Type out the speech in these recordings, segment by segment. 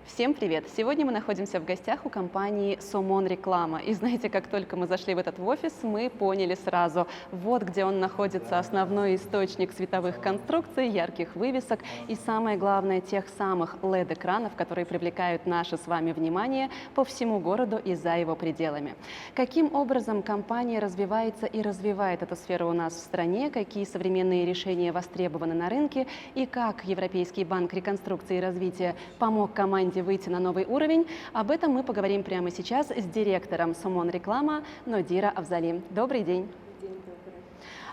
Всем привет! Сегодня мы находимся в гостях у компании Somon Реклама. И знаете, как только мы зашли в этот офис, мы поняли сразу, вот где он находится, основной источник световых конструкций, ярких вывесок и, самое главное, тех самых LED-экранов, которые привлекают наше с вами внимание по всему городу и за его пределами. Каким образом компания развивается и развивает эту сферу у нас в стране, какие современные решения востребованы на рынке и как Европейский банк реконструкции и развития помог команде выйти на новый уровень. Об этом мы поговорим прямо сейчас с директором Somon Реклама Нодира Авзали. Добрый день.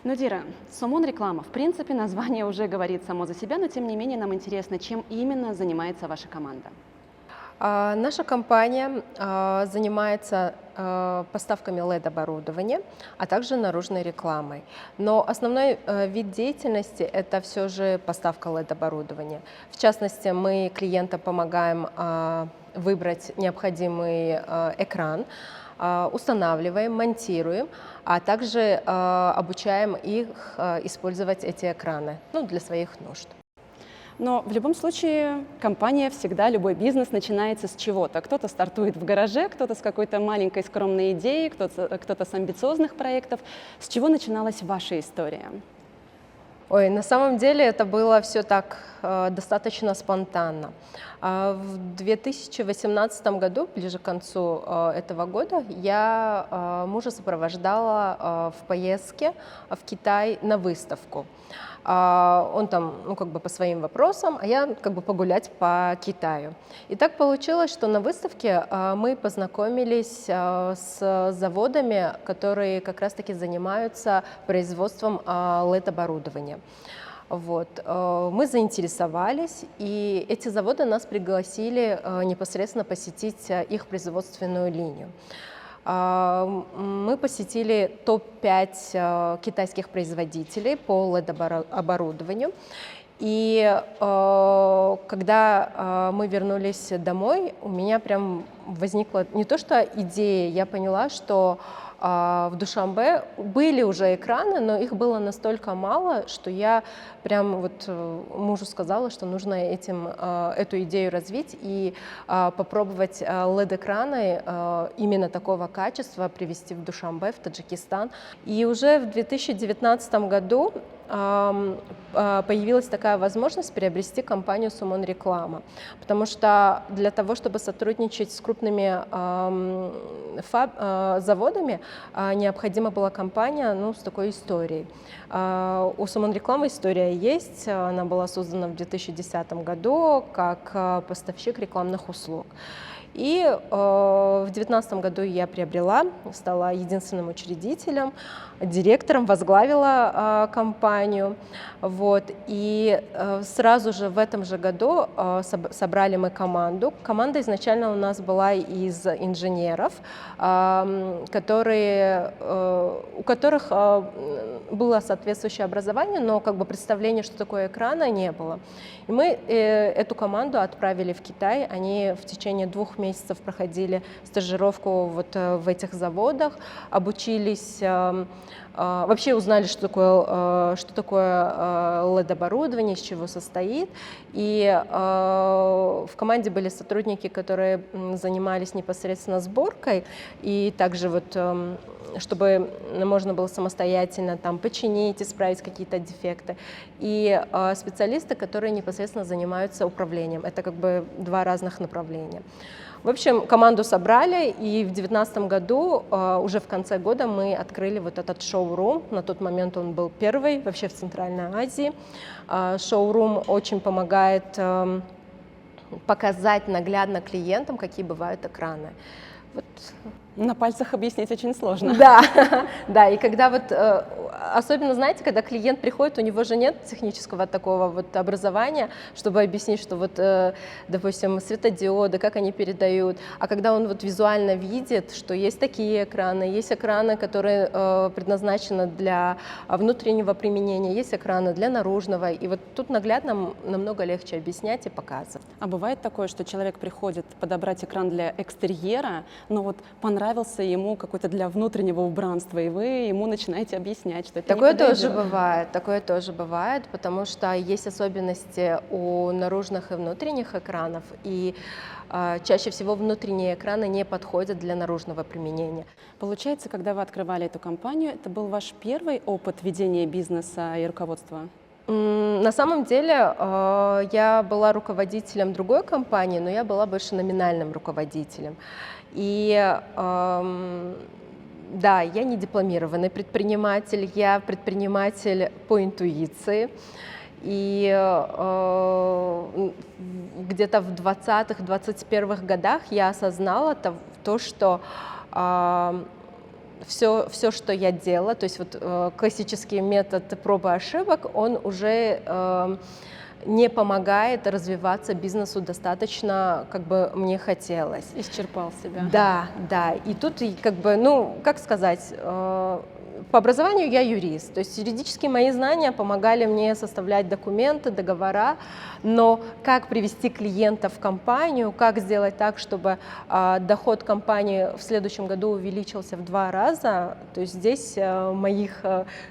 Нодира, Somon Реклама, в принципе, название уже говорит само за себя, но тем не менее нам интересно, чем именно занимается ваша команда. Наша компания занимается поставками LED-оборудования, а также наружной рекламой. Но основной вид деятельности – это все же поставка LED-оборудования. В частности, мы клиентам помогаем выбрать необходимый экран, устанавливаем, монтируем, а также обучаем их использовать эти экраны для своих нужд. Но в любом случае компания всегда, любой бизнес начинается с чего-то. Кто-то стартует в гараже, кто-то с какой-то маленькой скромной идеей, кто-то с амбициозных проектов. С чего начиналась ваша история? Ой, на самом деле это было все так достаточно спонтанно. В 2018 году, ближе к концу этого года, я мужа сопровождала в поездке в Китай на выставку. Он там, по своим вопросам, а я погулять по Китаю. И так получилось, что на выставке мы познакомились с заводами, которые как раз-таки занимаются производством LED-оборудования. Мы заинтересовались, и эти заводы нас пригласили непосредственно посетить их производственную линию. Мы посетили топ-5 китайских производителей по LED-оборудованию. И когда мы вернулись домой, у меня прям возникла не то что идея, я поняла, что в Душанбе были уже экраны, но их было настолько мало, что я прям мужу сказала, что нужно эту идею развить и попробовать LED-экраны именно такого качества привезти в Душанбе, в Таджикистан. И уже в 2019 году появилась такая возможность приобрести компанию Somon Реклама, потому что для того, чтобы сотрудничать с крупными заводами, необходима была компания с такой историей. У Somon Рекламы история есть, она была создана в 2010 году как поставщик рекламных услуг. И в 2019 году я приобрела, стала единственным учредителем, директором, возглавила компанию. И сразу же в этом же году собрали мы команду. Команда изначально у нас была из инженеров, у которых было соответствующее образование, но представления, что такое экрана, не было. И мы эту команду отправили в Китай. Они в течение 2 месяцев проходили стажировку в этих заводах, обучились, вообще узнали, что такое LED-оборудование, из чего состоит. И в команде были сотрудники, которые занимались непосредственно сборкой, и также чтобы можно было самостоятельно починить, исправить какие-то дефекты. И специалисты, которые непосредственно занимаются управлением. Это 2 разных направления. В общем, команду собрали, и в 2019 году, уже в конце года, мы открыли этот шоурум. На тот момент он был первый вообще в Центральной Азии. Шоурум очень помогает показать наглядно клиентам, какие бывают экраны. На пальцах объяснить очень сложно. Да, и когда особенно, знаете, когда клиент приходит, у него же нет технического такого образования, чтобы объяснить, что допустим, светодиоды, как они передают, а когда он визуально видит, что есть такие экраны, есть экраны, которые предназначены для внутреннего применения, есть экраны для наружного, и тут наглядно намного легче объяснять и показывать. А бывает такое, что человек приходит подобрать экран для экстерьера, но понравился понравился ему какой-то для внутреннего убранства, и вы ему начинаете объяснять, что это Такое не тоже подойдет. бывает, такое тоже бывает, потому что есть особенности у наружных и внутренних экранов, и чаще всего внутренние экраны не подходят для наружного применения. Получается, когда вы открывали эту компанию, это был ваш первый опыт ведения бизнеса и руководства? На самом деле я была руководителем другой компании, но я была больше номинальным руководителем. И да, я не дипломированный предприниматель, я предприниматель по интуиции. И где-то в 20-21 годах я осознала то, что все, что я делала, то есть вот классический метод пробы и ошибок, он уже не помогает развиваться бизнесу достаточно, как бы мне хотелось. Исчерпал себя. Да, да. И тут, как бы, ну, как сказать, по образованию я юрист, то есть юридические мои знания помогали мне составлять документы, договора, но как привести клиента в компанию, как сделать так, чтобы доход компании в следующем году увеличился в 2 раза, то есть здесь моих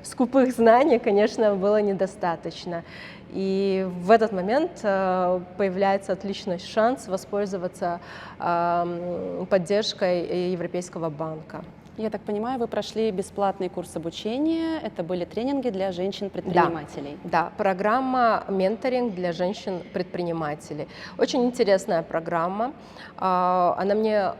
скупых знаний, конечно, было недостаточно. И в этот момент появляется отличный шанс воспользоваться поддержкой Европейского банка. Я так понимаю, вы прошли бесплатный курс обучения, это были тренинги для женщин-предпринимателей. Да, программа «Менторинг для женщин-предпринимателей». Очень интересная программа. Она мне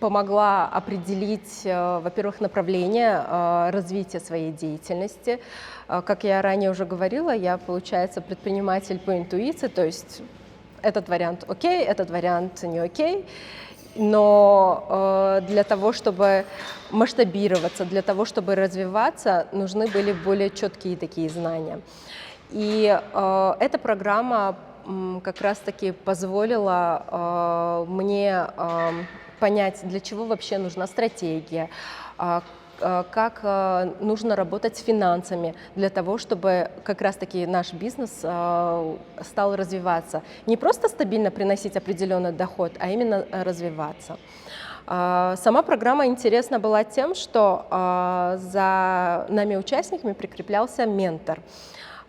помогла определить, во-первых, направление развития своей деятельности. Как я ранее уже говорила, я, получается, предприниматель по интуиции, то есть этот вариант окей, этот вариант не окей. Но для того, чтобы масштабироваться, для того, чтобы развиваться, нужны были более четкие такие знания. И эта программа как раз-таки позволила мне понять, для чего вообще нужна стратегия, как нужно работать с финансами для того, чтобы как раз-таки наш бизнес стал развиваться. Не просто стабильно приносить определенный доход, а именно развиваться. Сама программа интересна была тем, что за нами участниками прикреплялся ментор.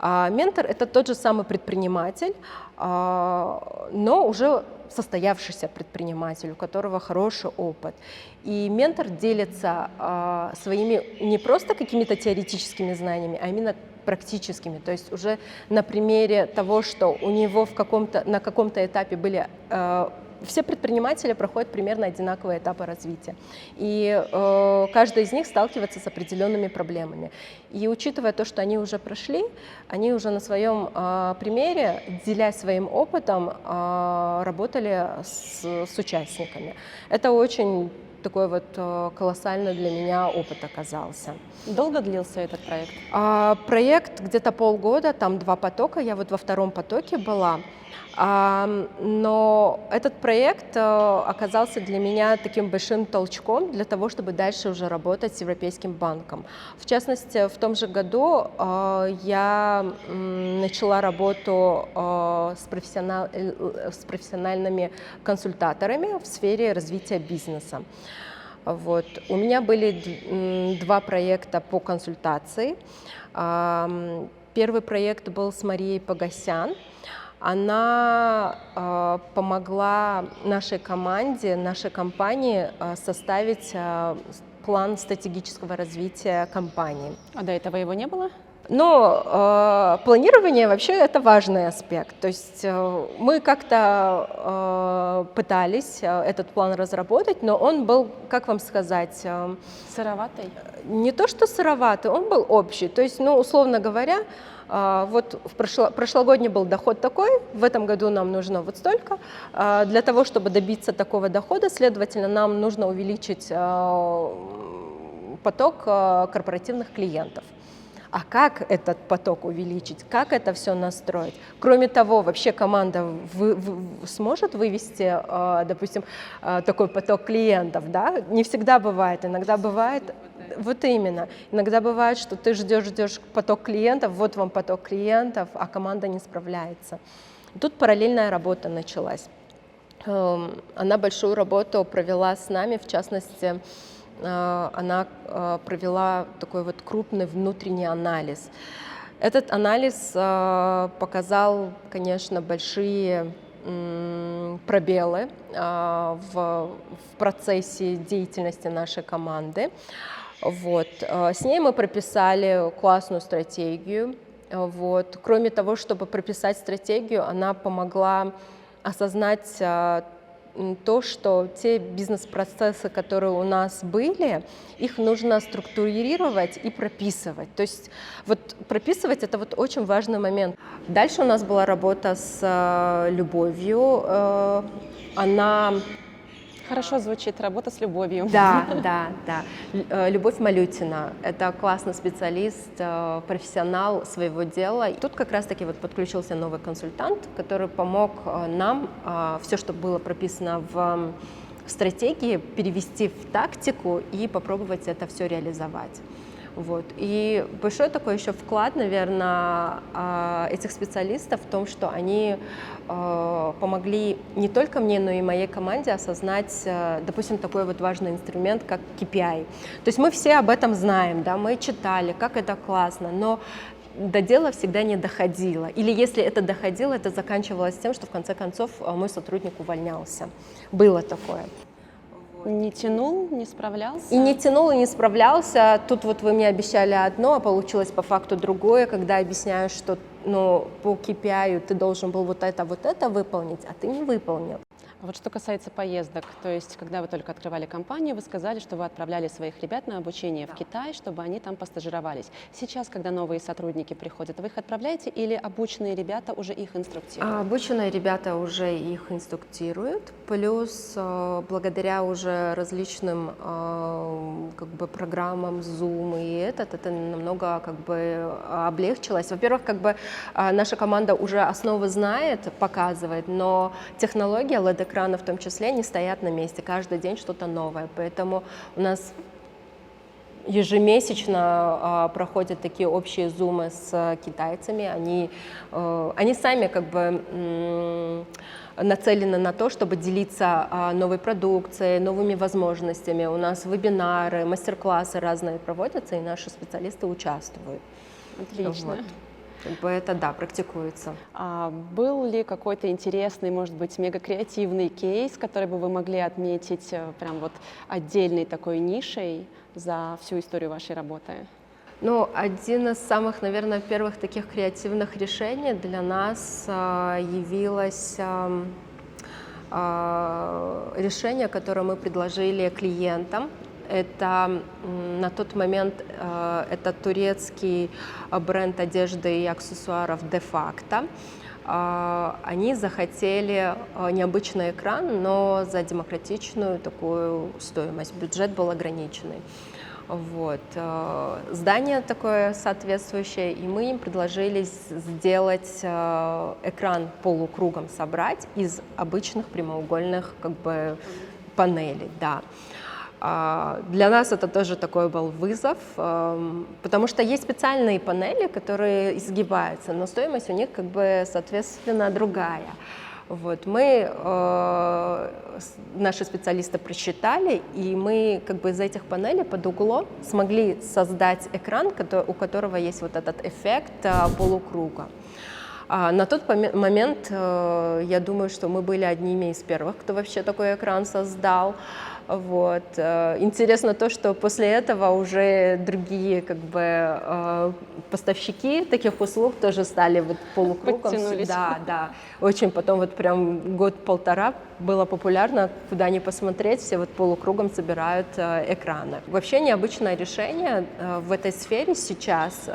Ментор – это тот же самый предприниматель, но уже состоявшийся предприниматель, у которого хороший опыт. И ментор делится своими не просто какими-то теоретическими знаниями, а именно практическими. То есть уже на примере того, что у него на каком-то этапе были... Все предприниматели проходят примерно одинаковые этапы развития, и каждый из них сталкивается с определенными проблемами. И учитывая то, что они уже прошли, они уже на своем примере, делясь своим опытом, работали с участниками. Это очень такой вот колоссальный для меня опыт оказался. Долго длился этот проект? Проект где-то полгода, там 2 потока, я вот во 2-м потоке была. Но этот проект оказался для меня таким большим толчком для того, чтобы дальше уже работать с Европейским банком. В частности, в том же году я начала работу с профессиональными консультаторами в сфере развития бизнеса. Вот. У меня были 2 проекта по консультации. Первый проект был с Марией Погосян. Она помогла нашей команде, нашей компании составить план стратегического развития компании. А до этого его не было? Но планирование вообще это важный аспект. То есть мы как-то пытались этот план разработать, но он был, как вам сказать, Сыроватый? не то что сыроватый, он был общий. То есть, ну, условно говоря, вот прошлогодний был доход такой, в этом году нам нужно вот столько. Для того, чтобы добиться такого дохода, следовательно, нам нужно увеличить поток корпоративных клиентов. А как этот поток увеличить, как это все настроить? Кроме того, вообще команда сможет вывести, допустим, такой поток клиентов, да? Не всегда бывает, иногда бывает, вот именно, иногда бывает, что ты ждешь поток клиентов, вот вам поток клиентов, а команда не справляется. Тут параллельная работа началась. Она большую работу провела с нами, в частности, она провела такой вот крупный внутренний анализ. Этот анализ показал, конечно, большие пробелы в процессе деятельности нашей команды. Вот. С ней мы прописали классную стратегию. Вот. Кроме того, чтобы прописать стратегию, она помогла осознать то, что те бизнес-процессы, которые у нас были, их нужно структурировать и прописывать. То есть вот прописывать — это вот очень важный момент. Дальше у нас была работа с Любовью. Она... Хорошо звучит, работа с любовью. Да. Любовь Малютина — это классный специалист, профессионал своего дела. И тут как раз-таки вот подключился новый консультант, который помог нам все, что было прописано в стратегии, перевести в тактику и попробовать это все реализовать. Вот. И большой такой еще вклад, наверное, этих специалистов в том, что они помогли не только мне, но и моей команде осознать, допустим, такой вот важный инструмент, как KPI. То есть мы все об этом знаем, да, мы читали, как это классно, но до дела всегда не доходило. Или если это доходило, это заканчивалось тем, что в конце концов мой сотрудник увольнялся. Было такое. Не тянул, не справлялся? И не тянул, и не справлялся. Тут вот вы мне обещали одно, а получилось по факту другое, когда объясняю, что по KPI ты должен был вот это выполнить, а ты не выполнил. А вот что касается поездок, то есть когда вы только открывали компанию, вы сказали, что вы отправляли своих ребят на обучение в Китай, чтобы они там постажировались. Сейчас, когда новые сотрудники приходят, вы их отправляете или обученные ребята уже их инструктируют? Обученные ребята уже их инструктируют, плюс благодаря уже различным как бы программам Zoom и это намного как бы облегчилось. Во-первых, как бы наша команда уже основы знает, показывает, но технология LED-экрана в том числе не стоят на месте, каждый день что-то новое, поэтому у нас ежемесячно проходят такие общие зумы с китайцами, они сами как бы нацелены на то, чтобы делиться новой продукцией, новыми возможностями. У нас вебинары, мастер-классы разные проводятся, и наши специалисты участвуют. Отлично. Вот. Это, да, практикуется. А был ли какой-то интересный, может быть, мега-креативный кейс, который бы вы могли отметить прям вот отдельной такой нишей за всю историю вашей работы? Ну, один из самых, наверное, первых таких креативных решений для нас явилось решение, которое мы предложили клиентам. Это на тот момент это турецкий бренд одежды и аксессуаров de facto. Они захотели необычный экран, но за демократичную такую стоимость. Бюджет был ограниченный. Вот. Здание такое соответствующее, и мы им предложили сделать экран полукругом, собрать из обычных прямоугольных как бы панелей. Да. Для нас это тоже такой был вызов, потому что есть специальные панели, которые изгибаются, но стоимость у них как бы соответственно другая. Вот. Наши специалисты просчитали, и мы как бы из этих панелей под углом смогли создать экран, у которого есть вот этот эффект полукруга. На тот момент я думаю, что мы были одними из первых, кто вообще такой экран создал. Вот. Интересно то, что после этого уже другие как бы поставщики таких услуг тоже стали вот полукругом. Подтянулись. Да. Очень потом вот прям год-полтора было популярно, куда ни посмотреть, все вот полукругом собирают экраны. Вообще необычное решение в этой сфере сейчас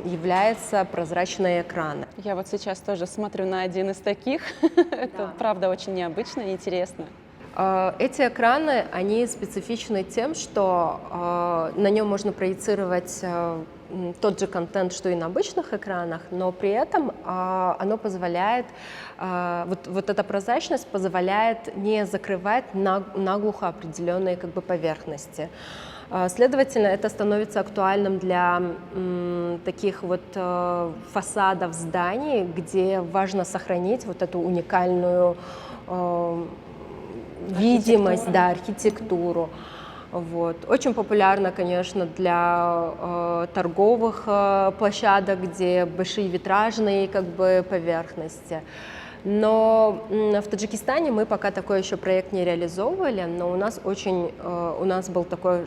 является прозрачные экраны. Я вот сейчас тоже смотрю на один из таких. Это правда очень необычно и интересно. Эти экраны, они специфичны тем, что на нем можно проецировать тот же контент, что и на обычных экранах, но при этом оно позволяет, вот эта прозрачность позволяет не закрывать наглухо определенные как бы поверхности. Следовательно, это становится актуальным для таких вот фасадов зданий, где важно сохранить вот эту уникальную видимость, да, архитектуру. Вот. Очень популярно, конечно, для торговых площадок, где большие витражные как бы поверхности. Но в Таджикистане мы пока такой еще проект не реализовывали, но у нас был такой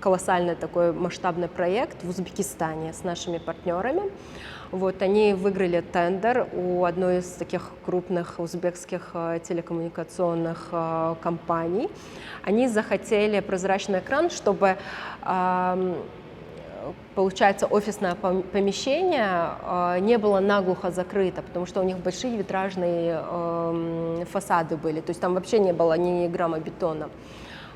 колоссальный такой масштабный проект в Узбекистане с нашими партнерами. Вот, они выиграли тендер у одной из таких крупных узбекских телекоммуникационных компаний. Они захотели прозрачный экран, чтобы, получается, офисное помещение не было наглухо закрыто, потому что у них большие витражные фасады были, то есть там вообще не было ни грамма бетона.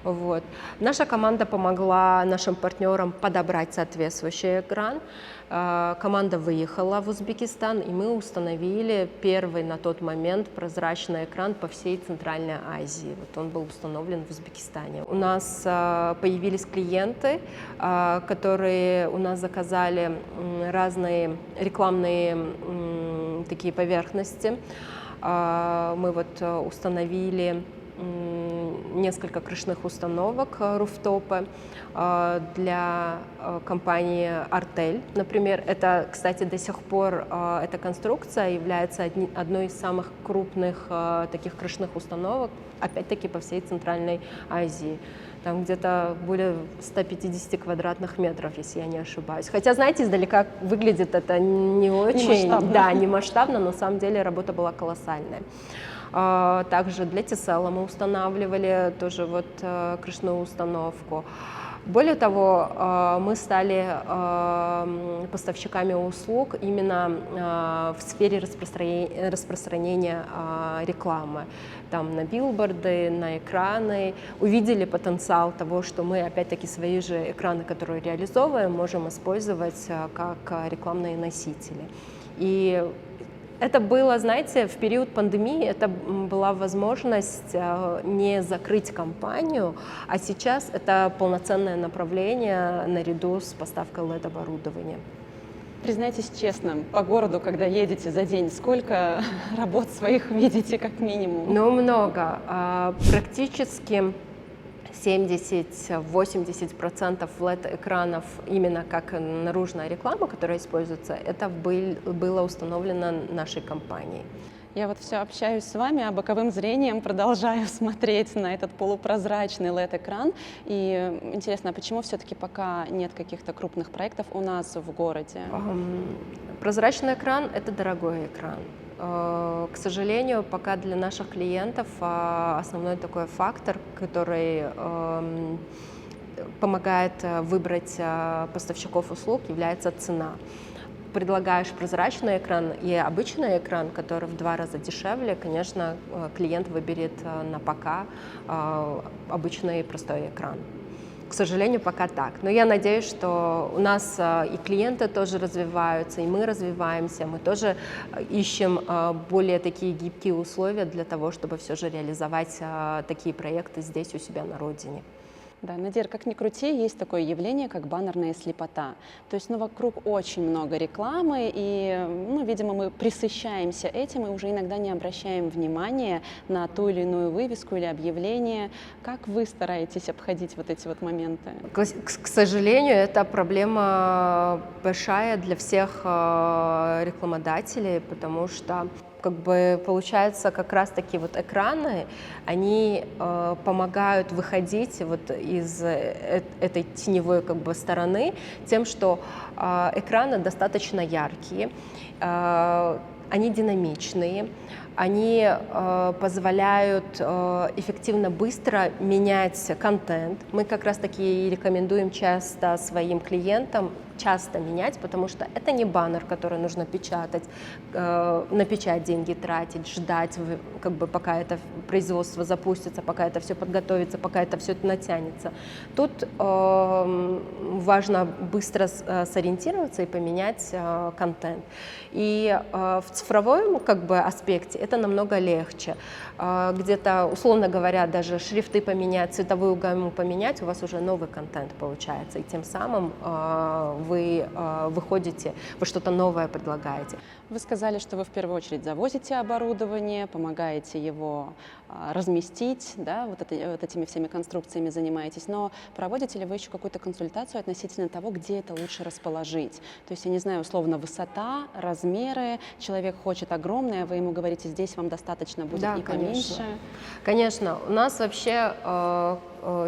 Вот. Наша команда помогла нашим партнерам подобрать соответствующий экран. Команда выехала в Узбекистан, и мы установили первый на тот момент прозрачный экран по всей Центральной Азии. Вот он был установлен в Узбекистане. У нас появились клиенты, которые у нас заказали разные рекламные такие поверхности. Мы вот установили несколько крышных установок руфтопы для компании Артель. Например, это, кстати, до сих пор эта конструкция является одной из самых крупных таких крышных установок, опять-таки по всей Центральной Азии. Там где-то более 150 квадратных метров, если я не ошибаюсь. Хотя, знаете, издалека выглядит это не очень, не масштабно, но на самом деле работа была колоссальная. Также для TCL мы устанавливали тоже вот крышную установку. Более того, мы стали поставщиками услуг именно в сфере распространения рекламы. Там на билборды, на экраны. Увидели потенциал того, что мы опять-таки свои же экраны, которые реализовываем, можем использовать как рекламные носители. И это было, знаете, в период пандемии, это была возможность не закрыть компанию, а сейчас это полноценное направление наряду с поставкой LED-оборудования. Признайтесь честно, по городу, когда едете за день, сколько работ своих видите как минимум? Ну, много. Практически 70-80% LED-экранов, именно как наружная реклама, которая используется, это было установлено нашей компанией. Я вот все общаюсь с вами, а боковым зрением продолжаю смотреть на этот полупрозрачный LED-экран. И интересно, а почему все-таки пока нет каких-то крупных проектов у нас в городе? Прозрачный экран – это дорогой экран. К сожалению, пока для наших клиентов основной такой фактор, который помогает выбрать поставщиков услуг, является цена. Предлагаешь прозрачный экран и обычный экран, который в 2 раза дешевле, конечно, клиент выберет на ПК обычный простой экран. К сожалению, пока так. Но я надеюсь, что у нас и клиенты тоже развиваются, и мы развиваемся. Мы тоже ищем более такие гибкие условия для того, чтобы все же реализовать такие проекты здесь у себя на родине. Да, Надир, как ни крути, есть такое явление, как баннерная слепота. То есть, вокруг очень много рекламы, и, видимо, мы пресыщаемся этим и уже иногда не обращаем внимания на ту или иную вывеску или объявление. Как вы стараетесь обходить вот эти вот моменты? К сожалению, это проблема большая для всех рекламодателей, потому что получается, как раз-таки вот экраны, они помогают выходить вот из этой теневой стороны тем, что экраны достаточно яркие, они динамичные, они позволяют эффективно, быстро менять контент. Мы как раз-таки рекомендуем часто своим клиентам часто менять, потому что это не баннер, который нужно печатать, на печать деньги тратить, ждать, пока это производство запустится, пока это все подготовится, пока это все натянется. Тут важно быстро сориентироваться и поменять контент. И в цифровом аспекте это намного легче. Где-то, условно говоря, даже шрифты поменять, цветовую гамму поменять, у вас уже новый контент получается, и тем самым вы выходите, вы что-то новое предлагаете. Вы сказали, что вы в первую очередь завозите оборудование, помогаете его разместить, да, вот этими всеми конструкциями занимаетесь, но проводите ли вы еще какую-то консультацию относительно того, где это лучше расположить? То есть, я не знаю, условно, высота, размеры, человек хочет огромное, вы ему говорите, здесь вам достаточно будет Да, и поменьше. Конечно, у нас вообще,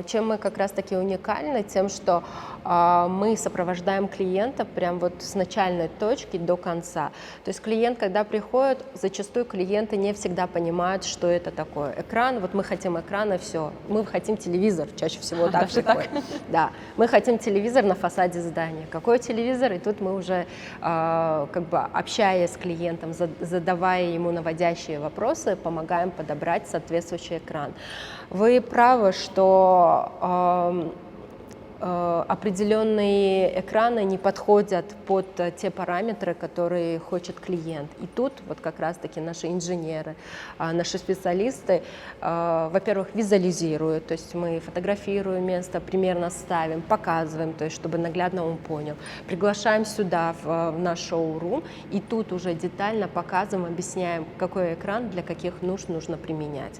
чем мы как раз-таки уникальны, тем, что мы сопровождаем клиента прям вот с начальной точки до конца. То есть клиент, когда приходит, зачастую клиенты не всегда понимают, что это такое. Экран, вот мы хотим экран и все. Мы хотим телевизор, чаще всего так приходит. Да, мы хотим телевизор на фасаде здания. Какой телевизор? И тут мы уже, как бы общаясь с клиентом, задавая ему наводящие вопросы, помогаем подобрать соответствующий экран. Вы правы, что определенные экраны не подходят под те параметры, которые хочет клиент. И тут вот как раз-таки наши инженеры, наши специалисты, во-первых, визуализируют, то есть мы фотографируем место, примерно ставим, показываем, то есть чтобы наглядно он понял. Приглашаем сюда в наш шоу-рум, и тут уже детально показываем, объясняем, какой экран для каких нужд нужно применять.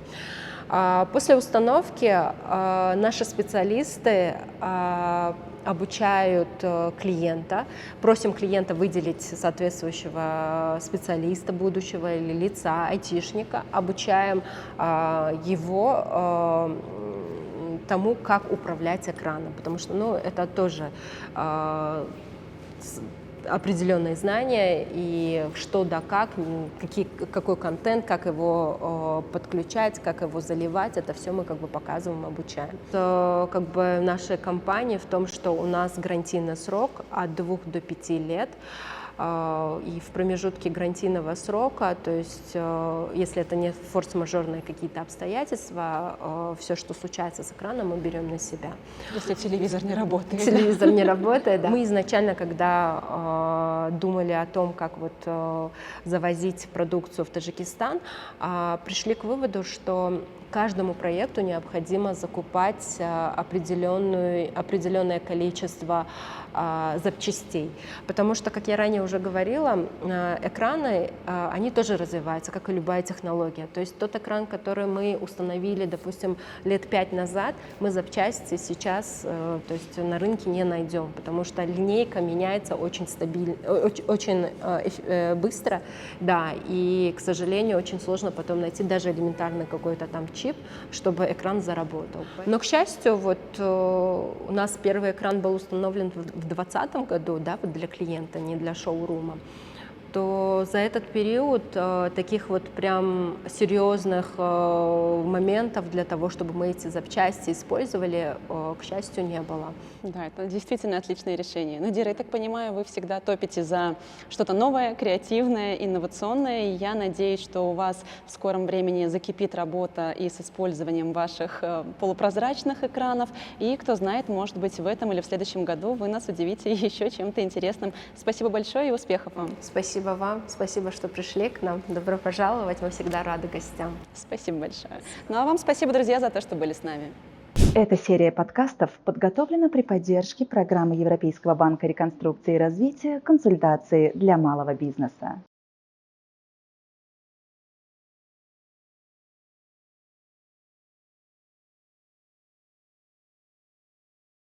После установки наши специалисты обучают клиента, просим клиента выделить соответствующего специалиста будущего или лица, айтишника, обучаем его тому, как управлять экраном, потому что это тоже определенные знания и что да как, какой контент, как его подключать, как его заливать, это все мы как бы показываем, обучаем. Это как бы нашей компании в том, что у нас гарантийный срок от 2 до 5 лет. И в промежутке гарантийного срока, то есть если это не форс-мажорные какие-то обстоятельства, все, что случается с экраном, мы берем на себя. Если телевизор не работает. Телевизор не работает, да. Мы изначально, когда думали о том, как вот завозить продукцию в Таджикистан, пришли к выводу, что каждому проекту необходимо закупать определенное количество запчастей, потому что, как я ранее уже говорила, экраны, они тоже развиваются, как и любая технология. То есть тот экран, который мы установили, допустим, лет 5 назад, мы запчасти сейчас, то есть на рынке не найдем, потому что линейка меняется очень стабильно, очень быстро, да, и, к сожалению, очень сложно потом найти даже элементарный какой-то там чип, чтобы экран заработал. Но, к счастью, вот у нас первый экран был установлен в 2020 году, да, вот для клиента, не для шоурума, то за этот период таких вот прям серьезных моментов для того, чтобы мы эти запчасти использовали, к счастью, не было. Да, это действительно отличное решение. Надира, я так понимаю, вы всегда топите за что-то новое, креативное, инновационное. И я надеюсь, что у вас в скором времени закипит работа и с использованием ваших полупрозрачных экранов. И, кто знает, может быть, в этом или в следующем году вы нас удивите еще чем-то интересным. Спасибо большое и успехов вам. Спасибо вам, спасибо, что пришли к нам. Добро пожаловать, мы всегда рады гостям. Спасибо большое. Ну а вам спасибо, друзья, за то, что были с нами. Эта серия подкастов подготовлена при поддержке программы Европейского банка реконструкции и развития «Консультации для малого бизнеса».